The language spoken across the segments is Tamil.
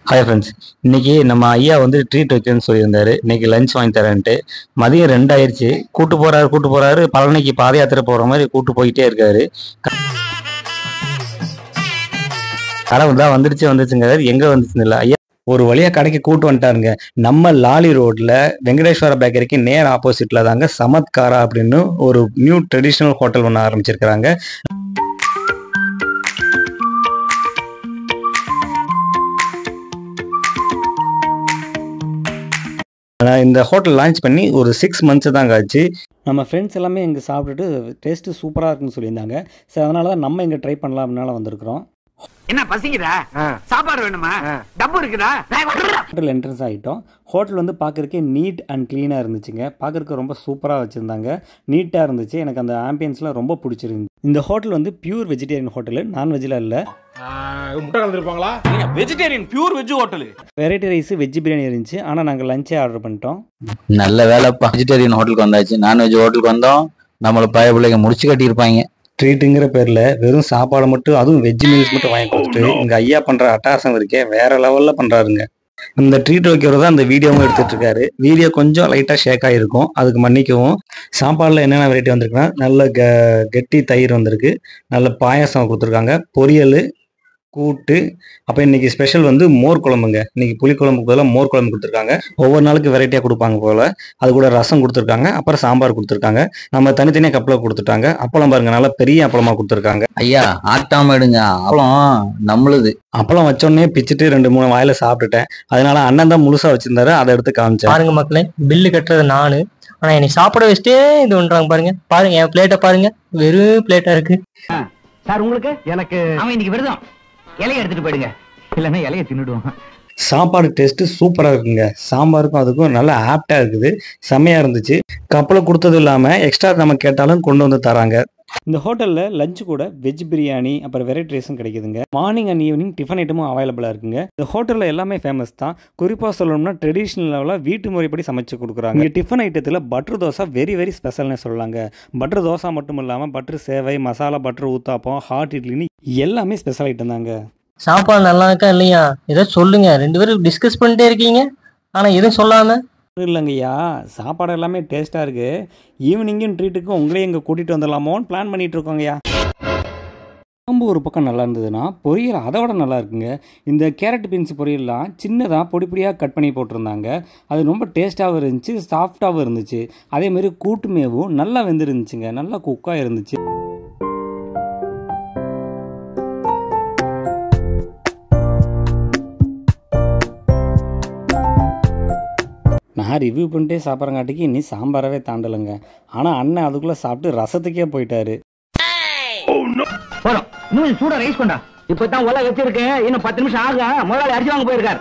Hi friends. இன்னைக்கு நம்ம ஐயா வந்து ட்ரீட் வைக்கிறேன்னு சொல்லியிருந்தாரு. இன்னைக்கு லஞ்ச் வாங்கி தரேன்ட்டு மதியம் 2 ஆயிடுச்சு. கூட்டு போறாரு பழனிக்கு பாத யாத்திரை போற மாதிரி கூட்டு போயிட்டே இருக்காரு. கடவுள் தான் வந்துருச்சுங்கிறாரு. எங்க வந்துச்சுன்னு இல்லை ஐயா ஒரு வழியா கடைக்கு கூட்டு வந்துட்டாருங்க. நம்ம லாலி ரோட்ல வெங்கடேஸ்வர பேக்கரிக்கு நேர் ஆப்போசிட்ல தாங்க சமத்காரா அப்படின்னு ஒரு நியூ ட்ரெடிஷ்னல் ஹோட்டல் ஒன்று ஆரம்பிச்சிருக்கிறாங்க. இந்த ஹோட்டல் லான்ச் பண்ணி ஒரு 6 months தாங்க ஆச்சு. நம்ம ஃப்ரெண்ட்ஸ் எல்லாமே இங்கே சாப்பிட்டுட்டு டேஸ்ட்டு சூப்பராக இருக்குன்னு சொல்லியிருந்தாங்க. சரி, அதனால தான் நம்ம இங்கே ட்ரை பண்ணலாம் அப்படின்னால வந்திருக்கிறோம். என்ன பசிக்குதா? சாப்பாடு வேணுமா? டப்பு இருக்குதா? ஹோட்டல் என்ட்ரன்ஸ் ஆகிட்டோம். ஹோட்டல் வந்து பார்க்குறதுக்கே நீட் அண்ட் க்ளீனாக இருந்துச்சுங்க. பார்க்குறதுக்கு ரொம்ப சூப்பராக வச்சுருந்தாங்க. நீட்டாக இருந்துச்சு. எனக்கு அந்த ஆம்பியன்ஸ்லாம் ரொம்ப பிடிச்சிருந்துச்சு. இந்த ஹோட்டல் வந்து பியூர் வெஜிடேரியன் ஹோட்டலு, நான்வெஜ்ஜில் இல்லை. முட்டை கலந்துருப்பாங்களா? Vegetarian pure veg hotel. Variety rice veg biryani இருந்துச்சு. ஆனால் நாங்கள் லஞ்சே ஆர்டர் பண்ணிட்டோம். நல்ல வேலைப்பா, வெஜிடேரியன் ஹோட்டலுக்கு வந்தாச்சு. நான்வெஜ் ஹோட்டலுக்கு வந்தோம், நம்மளை பய பிள்ளைங்க முடிச்சு கட்டியிருப்பாங்க. ட்ரீட்டுங்கிற பேரில் வெறும் சாப்பாடு மட்டும், அதுவும் வெஜ் மீல்ஸ் மட்டும் வாங்கி கொடுத்துட்டு இங்கே ஐயா பண்ணுற அட்டாசம் இருக்கே வேற லெவலில் பண்ணுறாருங்க. இந்த ட்ரீட் வைக்கிறத அந்த வீடியோவும் எடுத்துட்டு இருக்காரு. வீடியோ கொஞ்சம் லைட்டாக ஷேக் ஆகிருக்கும், அதுக்கு மன்னிக்கவும். சாப்பாடில் என்னென்ன வெரைட்டி வந்திருக்குன்னா, நல்ல கெட்டி தயிர் வந்திருக்கு, நல்ல பாயாசம் கொடுத்துருக்காங்க, பொரியல், கூட்டு. அப்போ இன்னைக்கு ஸ்பெஷல் வந்து மோர் குழம்புங்க. இன்னைக்கு புளிக்குழம்புக்கு பதிலாக மோர் குழம்பு கொடுத்துருக்காங்க. ஒவ்வொரு நாளுக்கு வெரைட்டியாக கொடுப்பாங்க போல். அது கூட ரசம் கொடுத்துருக்காங்க, அப்புறம் சாம்பார் கொடுத்துருக்காங்க. நம்ம தனித்தனியாக கப்பில் கொடுத்துட்டாங்க. அப்பளம் பாருங்க, நல்லா பெரிய அப்பளமாக கொடுத்துருக்காங்க. ஐயா ஆட்டாம எடுங்க, அப்பளம் நம்மளுது. அப்பளம் வச்சோடனே பிச்சுட்டு 2-3 வாயில சாப்பிட்டுட்டேன். அதனால அண்ணன் தான் முழுசா வச்சிருந்தாரு, அதை எடுத்து காமிச்சேன். பாருங்க மக்களே, பில்லு கட்டுறது நானு, ஆனா என்னை சாப்பிட வச்சுட்டே இது பண்றாங்க பாருங்க. பாருங்க என் பிளேட்டை பாருங்க, வெறும் பிளேட்டா இருக்கு. சார் உங்களுக்கு எனக்கு அவன் இன்னைக்கு விரதம். இலைய எடுத்துட்டு போயிடுங்க, இல்லைன்னா இலைய தின்னுடுவான். சாப்பாடு டேஸ்ட் சூப்பரா இருக்குங்க. சாம்பாருக்கும் அதுக்கும் நல்லா ஆப்டா இருக்குது, செம்மையா இருந்துச்சு. கப்பலை கொடுத்தது இல்லாம எக்ஸ்ட்ரா நம்ம கேட்டாலும் கொண்டு வந்து தராங்க. இந்த ஹோட்டலில் லஞ்சு கூட வெஜ் பிரியாணி அப்புறம் வெரைட்டி ரைஸும் கிடைக்குதுங்க. மார்னிங் அண்ட் ஈவினிங் டிஃபன் ஐட்டமும் அவைலபிளாக இருக்குங்க. இந்த ஹோட்டலில் எல்லாமே ஃபேமஸ் தான். குறிப்பாக சொல்லணும்னா ட்ரெடிஷ்னல் லெவலில் வீட்டு முறைப்படி சமைச்சு கொடுக்குறாங்க. இங்கே டிஃபன் ஐட்டத்தில் பட்டர் தோசை வெரி வெரி ஸ்பெஷல்னு சொல்லலாங்க. பட்டர் தோசை மட்டும் இல்லாமல் பட்டர் சேவை, மசாலா பட்டர் ஊத்தாப்பம், ஹாட் இட்லின்னு எல்லாமே ஸ்பெஷல் ஐட்டம் தாங்க. சாப்பாடு நல்லா இருக்கா இல்லையா ஏதாவது சொல்லுங்க. 2 பேரும் டிஸ்கஸ் பண்ணிட்டே இருக்கீங்க, ஆனா எதுவும் சொல்லாம. இல்லைங்கய்யா, சாப்பாடு எல்லாமே டேஸ்ட்டாக இருக்குது. ஈவினிங்கும் ட்ரீட்டுக்கும் உங்களே இங்கே கூட்டிகிட்டு வந்துடலாமோன்னு பிளான் பண்ணிகிட்டு இருக்கோங்கய்யா. குழம்பு ஒரு பக்கம் நல்லா இருந்ததுன்னா பொரியல் அதை விட நல்லா இருக்குங்க. இந்த கேரட் பீன்ஸ் பொரியல்லாம் சின்னதாக பொடி பொடியாக கட் பண்ணி போட்டிருந்தாங்க. அது ரொம்ப டேஸ்ட்டாகவும் இருந்துச்சு, சாஃப்டாகவும் இருந்துச்சு. அதேமாதிரி கூட்டுமேவும் நல்லா வெந்துருந்துச்சுங்க, நல்லா குக்காக இருந்துச்சு. நான் ரிவ்யூ பண்ணிட்டே சாப்பிட்றங்காட்டிக்கு இன்னும் சாம்பாரவே தாண்டலைங்க. ஆனால் அண்ணன் அதுக்குள்ளே சாப்பிட்டு ரசத்துக்கே போயிட்டாரு. போறோம், இன்னும் சூடா ரைஸ் கொண்டா. இப்பதான் உள்ள வச்சிருக்கேன், இன்னும் 10 நிமிஷம் ஆக முதலாளி அரிசி வாங்க போயிருக்காரு.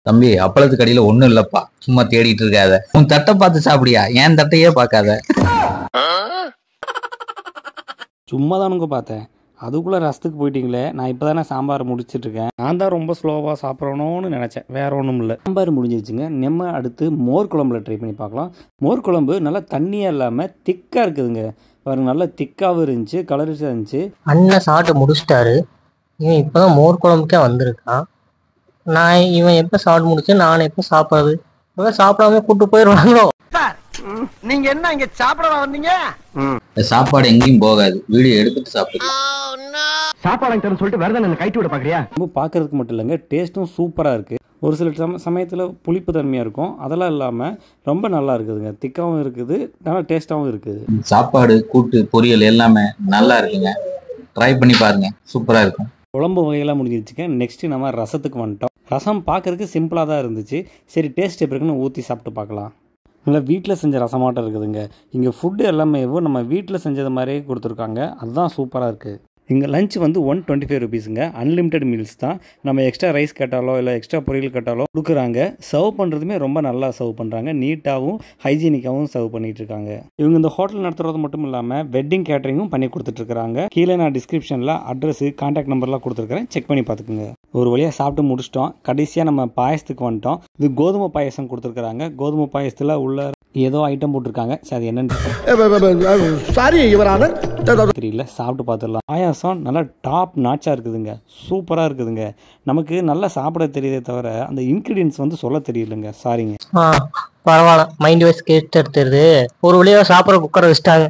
தம்பி, அப்பளத்துக்கு அடியில ஒண்ணும் இல்லப்பா, சும்மா தேடிட்டு இருக்காத. உன் தட்டை பார்த்து சாப்பிடியா, ஏன் தட்டையே பார்க்காத. சும்மா தானுங்க பார்த்தேன், அதுக்குள்ளே ரசத்துக்கு போயிட்டீங்களே. நான் இப்போ தானே சாம்பார் முடிச்சிட்ருக்கேன். நான் தான் ரொம்ப ஸ்லோவாக சாப்பிட்றணும்னு நினச்சேன், வேற ஒன்றும் இல்லை. சாம்பார் முடிஞ்சிருச்சுங்க. நம்ம அடுத்து மோர் குழம்புல ட்ரை பண்ணி பார்க்கலாம். மோர் குழம்பு நல்லா தண்ணியாக இல்லாமல் திக்காக இருக்குதுங்க. பாருங்க, நல்லா திக்காகவும் இருந்துச்சு, கலரிஸாக இருந்துச்சு. அண்ணன் சாப்பிட்டு முடிச்சிட்டாரு. இவன் இப்பதான் மோர் குழம்புக்கே வந்திருக்கான். இவன் எப்ப சாப்பிட்டு முடிச்சு நான் எப்ப சாப்பிட்றது? இவன் சாப்பிடாம கூட்டு போயிடுவாங்களோ. நீங்க என்ன இங்க சாப்பிட வந்தீங்க? சாப்பாடு எங்கேயும் போகாது, வீடியோ எடுத்துட்டு சாப்பிடு. சாப்பாடு சொல்லிட்டு விரதம் கைட்டு விட பாக்குறியா? ரொம்ப பார்க்கறதுக்கு மட்டும் இல்லைங்க, டேஸ்ட்டும் சூப்பராக இருக்குது. ஒரு சில சமயத்தில் புளிப்பு தன்மையாக இருக்கும், அதெல்லாம் இல்லாமல் ரொம்ப நல்லா இருக்குதுங்க. திக்காகவும் இருக்குது, நல்லா டேஸ்ட்டாகவும் இருக்குது. சாப்பாடு, கூட்டு, பொரியல் எல்லாமே நல்லா இருக்குங்க. ட்ரை பண்ணி பாருங்க, சூப்பராக இருக்கும். குழம்பு வகையெல்லாம் முடிஞ்சிருச்சுங்க. நெக்ஸ்ட்டு நம்ம ரசத்துக்கு வந்துட்டோம். ரசம் பார்க்குறதுக்கு சிம்பிளாக தான் இருந்துச்சு. சரி, டேஸ்ட் எப்படி இருக்குன்னு ஊற்றி சாப்பிட்டு பார்க்கலாம். நல்லா வீட்டில் செஞ்ச ரசமாட்டம் இருக்குதுங்க. இங்கே ஃபுட்டு எல்லாமே நம்ம வீட்டில் செஞ்சது மாதிரியே கொடுத்துருக்காங்க. அதுதான் சூப்பராக இருக்குது. இங்கே லஞ்ச் வந்து 125 ருபீஸுங்க. அன்லிமிட்டெட் மீல்ஸ் தான். நம்ம எக்ஸ்ட்ரா ரைஸ் கேட்டாலோ இல்லை எக்ஸ்ட்ரா பொரியல் கேட்டாலோ கொடுக்குறாங்க. சர்வ் பண்ணுறதுமே ரொம்ப நல்லா சர்வ் பண்ணுறாங்க. நீட்டாகவும் ஹைஜீனிக்காகவும் சர்வ் பண்ணிட்டு இருக்காங்க. இவங்க இந்த ஹோட்டல் நடத்துறது மட்டும் இல்லாமல் வெட்டிங் கேட்டரிங்கும் பண்ணி கொடுத்துட்ருக்காங்க. கீழே நான் டிஸ்கிரிப்ஷனில் அட்ரஸ், கான்டாக்ட் நம்பர்லாம் கொடுத்துருக்கிறேன், செக் பண்ணி பார்த்துக்குங்க. ஒரு வழியாக சாப்பிட்டு முடிச்சிட்டோம். கடைசியாக நம்ம பாயசத்துக்கு வந்துட்டோம். இது கோதுமை பாயசம் கொடுத்துருக்குறாங்க. கோதுமை பாயசத்தில் உள்ள ஏதோ ஐட்டம் போட்டிருக்காங்க. சரி அது என்னன்னு சாரி யுவர் தெரியல, சாப்பிட்டு பார்த்துடலாம். பாயாசம் நல்லா டாப் நாச்சாக இருக்குதுங்க, சூப்பராக இருக்குதுங்க. நமக்கு நல்லா சாப்பிட தெரியுதே தவிர அந்த இன்க்ரீடியன்ஸ் வந்து சொல்ல தெரியலங்க, சாரிங்க. பரவாயில்ல, மைண்ட் வைஸ் கேட்டு எடுத்துருது. ஒரு வழியாக சாப்பிட்ற குக்கரை வச்சுட்டாங்க.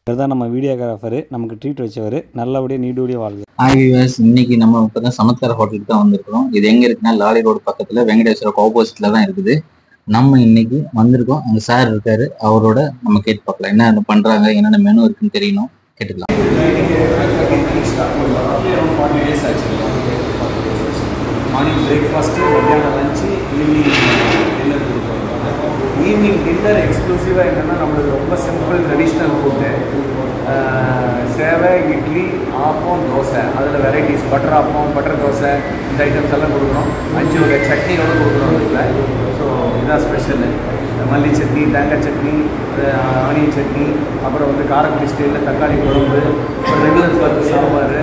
இதுதான் நம்ம வீடியோகிராஃபரு, நமக்கு ட்ரீட் வச்சவர், நல்லபடியாக நீடூடியாக வாழ்வு. ஆகிவாஸ் இன்னைக்கு நம்ம இப்பதான் சமத்கார ஹோட்டலுக்கு தான் வந்திருக்கிறோம். இது எங்க இருக்குன்னா லாரி ரோடு பக்கத்துல வெங்கடேஸ்வரக்கு ஆப்போசிட்ல தான் இருக்குது. நம்ம இன்னைக்கு வந்திருக்கோம், அங்க சார் இருக்காரு, அவரோட நம்ம கேட்டு பார்க்கலாம் என்ன பண்றாங்க, என்னென்ன மெனு இருக்குன்னு தெரியணும், கேட்டுக்கலாம். மார்னிங் பிரேக்ஃபாஸ்ட்டு, மத்தியானம் லஞ்சு, ஈவினிங் டின்னர் கொடுப்பாங்க. ஈவினிங் டின்னர் எக்ஸ்க்ளூசிவாக என்னென்னா நம்மளுக்கு ரொம்ப சிம்பிள் ட்ரெடிஷ்னல் ஃபுட்டு. சேவை, இட்லி, ஆப்பம், தோசை, அதில் varieties butter appam, butter dosa, இந்த ஐட்டம்ஸ் எல்லாம் கொடுக்குறோம். 5 வகை சட்னியோடு கொடுக்குறோம் அதில். ஸோ இதான் ஸ்பெஷலு. மல்லி சட்னி, தேங்காய் சட்னி, ஆனியன் சட்னி, அப்புறம் வந்து காரக்குடி ஸ்டைலில் தக்காளி குழம்பு, ரெகுலர் பருப்பு சாம்பார்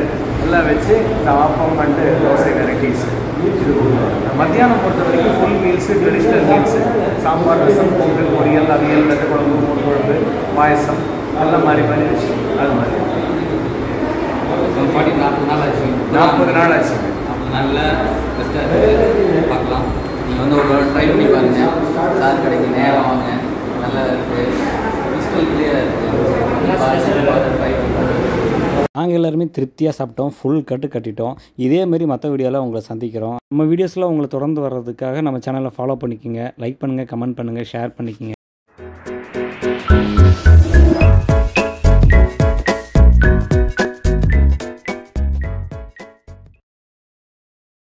எல்லாம் வச்சு இந்த ஆப்பம் அண்டு தோசை வெரைட்டிஸ் இது கொடுக்குறோம். மத்தியானம் பொறுத்த வரைக்கும் full meals, traditional meals, sambar, rasam, pongal, poriyal, aviyal, வெள்ளை குழம்பு, மூணு குழம்பு, பாயசம் எல்லாம் மாறி மாறி வச்சு அது மாதிரி 40 நாள் ஆச்சு. 40 நாள் ஆச்சு. நல்ல பெஸ்ட்டாக பார்க்கலாம். நீங்கள் வந்து ஒரு ட்ரை பண்ணி பாருங்கள். சார் கடைக்கு நேரம் வாங்க, நல்லா இருக்குது, கிறிஸ்டல் கிளியராக இருக்குது. ட்ரை பண்ணி நாங்கள் எல்லாருமே திருப்தியாக சாப்பிட்டோம், ஃபுல் கட்டிட்டோம். இதேமாரி மற்ற வீடியோவில் உங்களை சந்திக்கிறோம். நம்ம வீடியோஸில் உங்களை தொடர்ந்து வர்றதுக்காக நம்ம சேனலை ஃபாலோ பண்ணிக்கோங்க, லைக் பண்ணுங்கள், கமெண்ட் பண்ணுங்கள், ஷேர் பண்ணிக்கோங்க.